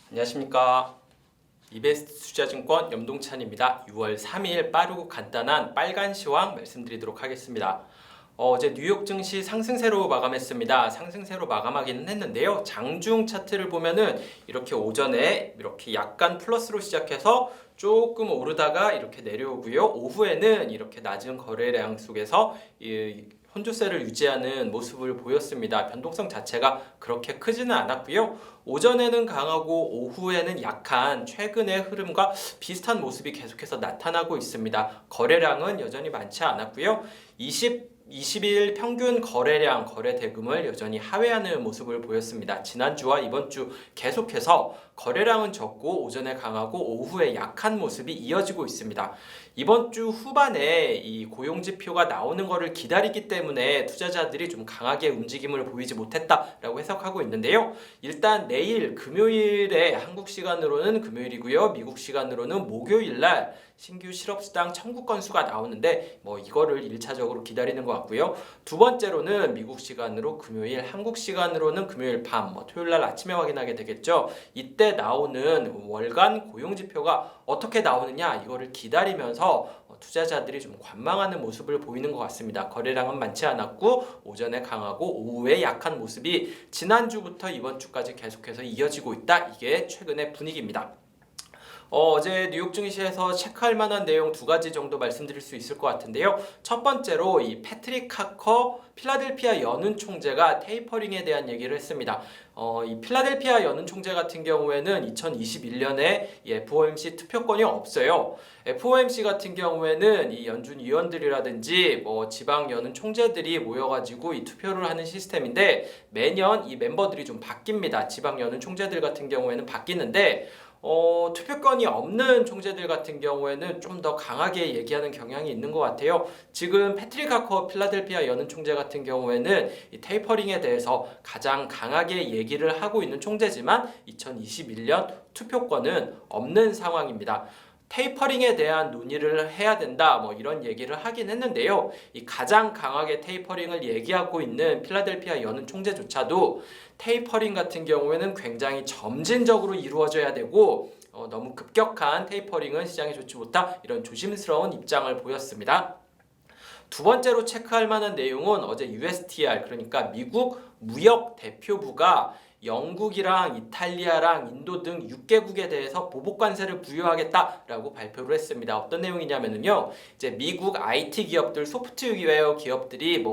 안녕하십니까. 이베스트 투자증권 염동찬입니다. 6월 3일 빠르고 간단한 빨간 시황 말씀드리도록 하겠습니다. 어제 뉴욕 증시 상승세로 마감했습니다. 상승세로 마감하기는 했는데요. 장중 차트를 보면은 이렇게 오전에 이렇게 약간 플러스로 시작해서 조금 오르다가 이렇게 내려오고요. 오후에는 이렇게 낮은 거래량 속에서 혼조세를 유지하는 모습을 보였습니다. 변동성 자체가 그렇게 크지는 않았고요. 오전에는 강하고 오후에는 약한 최근의 흐름과 비슷한 모습이 계속해서 나타나고 있습니다. 거래량은 여전히 많지 않았고요. 20일 평균 거래량, 거래 대금을 여전히 하회하는 모습을 보였습니다. 지난주와 이번 주 계속해서 거래량은 적고 오전에 강하고 오후에 약한 모습이 이어지고 있습니다. 이번 주 후반에 이 고용지표가 나오는 것을 기다리기 때문에 투자자들이 좀 강하게 움직임을 보이지 못했다라고 해석하고 있는데요. 일단 내일 금요일에 한국 시간으로는 금요일이고요. 미국 시간으로는 목요일 날 신규 실업수당 청구 건수가 나오는데 이거를 1차적으로 기다리는 것 같고요. 두 번째로는 미국 시간으로 금요일, 한국 시간으로는 금요일 밤, 토요일 날 아침에 확인하게 되겠죠. 이때 나오는 월간 고용지표가 어떻게 나오느냐 이거를 기다리면서 투자자들이 좀 관망하는 모습을 보이는 것 같습니다. 거래량은 많지 않았고 오전에 강하고 오후에 약한 모습이 지난주부터 이번 주까지 계속해서 이어지고 있다. 이게 최근의 분위기입니다. 어제 뉴욕 증시에서 체크할 만한 내용 두 가지 정도 말씀드릴 수 있을 것 같은데요. 첫 번째로 이 패트릭 하커 필라델피아 연은 총재가 테이퍼링에 대한 얘기를 했습니다. 이 필라델피아 연은 총재 같은 경우에는 2021년에 FOMC 투표권이 없어요. FOMC 같은 경우에는 이 연준 위원들이라든지 지방 연은 총재들이 모여가지고 이 투표를 하는 시스템인데 매년 이 멤버들이 좀 바뀝니다. 지방 연은 총재들 같은 경우에는 바뀌는데 투표권이 없는 총재들 같은 경우에는 좀 더 강하게 얘기하는 경향이 있는 것 같아요. 지금 패트릭 하커 필라델피아 연은 총재 같은 경우에는 이 테이퍼링에 대해서 가장 강하게 얘기를 하고 있는 총재지만 2021년 투표권은 없는 상황입니다. 테이퍼링에 대한 논의를 해야 된다 이런 얘기를 하긴 했는데요. 이 가장 강하게 테이퍼링을 얘기하고 있는 필라델피아 연은 총재조차도 테이퍼링 같은 경우에는 굉장히 점진적으로 이루어져야 되고 너무 급격한 테이퍼링은 시장에 좋지 못하다 이런 조심스러운 입장을 보였습니다. 두 번째로 체크할 만한 내용은 어제 USTR 그러니까 미국 무역 대표부가 영국이랑 이탈리아랑 인도 등 6개국에 대해서 보복 관세를 부여하겠다라고 발표를 했습니다. 어떤 내용이냐면요. 이제 미국 IT 기업들, 소프트웨어 기업들이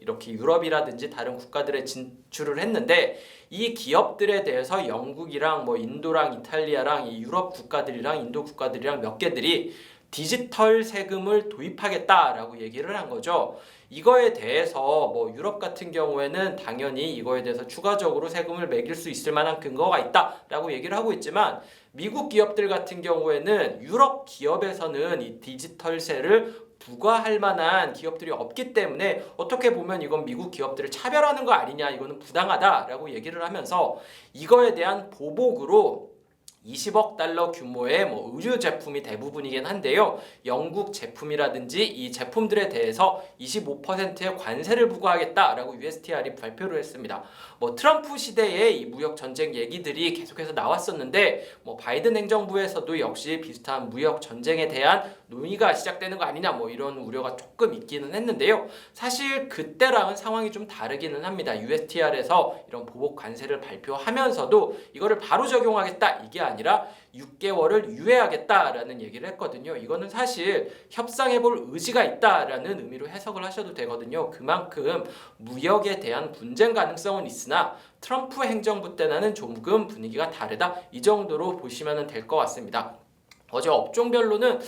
이렇게 유럽이라든지 다른 국가들에 진출을 했는데 이 기업들에 대해서 영국이랑 인도랑 이탈리아랑 이 유럽 국가들이랑 인도 국가들이랑 몇 개들이 디지털 세금을 도입하겠다라고 얘기를 한 거죠. 이거에 대해서 유럽 같은 경우에는 당연히 이거에 대해서 추가적으로 세금을 매길 수 있을 만한 근거가 있다라고 얘기를 하고 있지만 미국 기업들 같은 경우에는 유럽 기업에서는 이 디지털세를 부과할 만한 기업들이 없기 때문에 어떻게 보면 이건 미국 기업들을 차별하는 거 아니냐, 이거는 부당하다라고 얘기를 하면서 이거에 대한 보복으로 20억 달러 규모의 의류 제품이 대부분이긴 한데요. 영국 제품이라든지 이 제품들에 대해서 25%의 관세를 부과하겠다라고 USTR이 발표를 했습니다. 트럼프 시대의 이 무역 전쟁 얘기들이 계속해서 나왔었는데 바이든 행정부에서도 역시 비슷한 무역 전쟁에 대한 논의가 시작되는 거 아니냐 이런 우려가 조금 있기는 했는데요. 사실 그때랑은 상황이 좀 다르기는 합니다. USTR에서 이런 보복 관세를 발표하면서도 이거를 바로 적용하겠다 이게 아니라 6개월을 유예하겠다라는 얘기를 했거든요. 이거는 사실 협상해볼 의지가 있다라는 의미로 해석을 하셔도 되거든요. 그만큼 무역에 대한 분쟁 가능성은 있으나 트럼프 행정부 때는 조금 분위기가 다르다 이 정도로 보시면 될 것 같습니다. 어제 업종별로는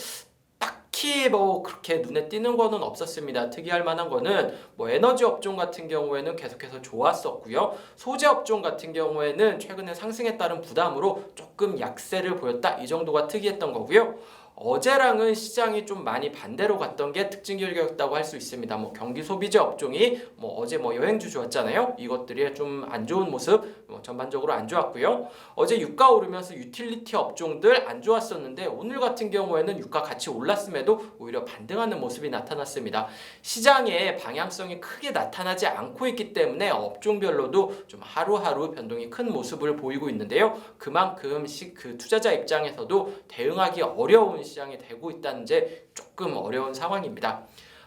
딱히 그렇게 눈에 띄는 거는 없었습니다. 특이할 만한 거는 에너지 업종 같은 경우에는 계속해서 좋았었고요. 소재 업종 같은 경우에는 최근에 상승에 따른 부담으로 조금 약세를 보였다 이 정도가 특이했던 거고요. 어제랑은 시장이 좀 많이 반대로 갔던 게 특징 결과였다고 할 수 있습니다. 뭐 경기 소비재 업종이 어제 여행주 좋았잖아요. 이것들이 좀 안 좋은 모습 전반적으로 안 좋았고요. 어제 유가 오르면서 유틸리티 업종들 안 좋았었는데 오늘 같은 경우에는 유가 같이 올랐음에도 오히려 반등하는 모습이 나타났습니다. 시장의 방향성이 크게 나타나지 않고 있기 때문에 업종별로도 좀 하루하루 변동이 큰 모습을 보이고 있는데요. 그만큼 그 투자자 입장에서도 대응하기 어려운 시장이 되고 있다는 게 조금 어려운 상황입니다.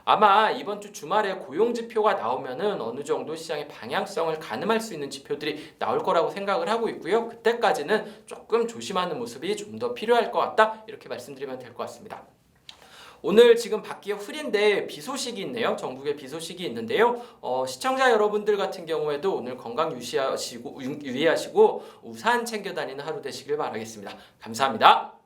아마 이번 주 주말에 고용 지표가 나오면은 어느 정도 시장의 방향성을 가늠할 수 있는 지표들이 나올 거라고 생각을 하고 있고요. 그때까지는 조금 조심하는 모습이 좀 더 필요할 것 같다. 이렇게 말씀드리면 될 것 같습니다. 오늘 지금 밖에 흐린데 비 소식이 있네요. 전국에 비 소식이 있는데요. 시청자 여러분들 같은 경우에도 오늘 건강 유의하시고 우산 챙겨 다니는 하루 되시길 바라겠습니다. 감사합니다.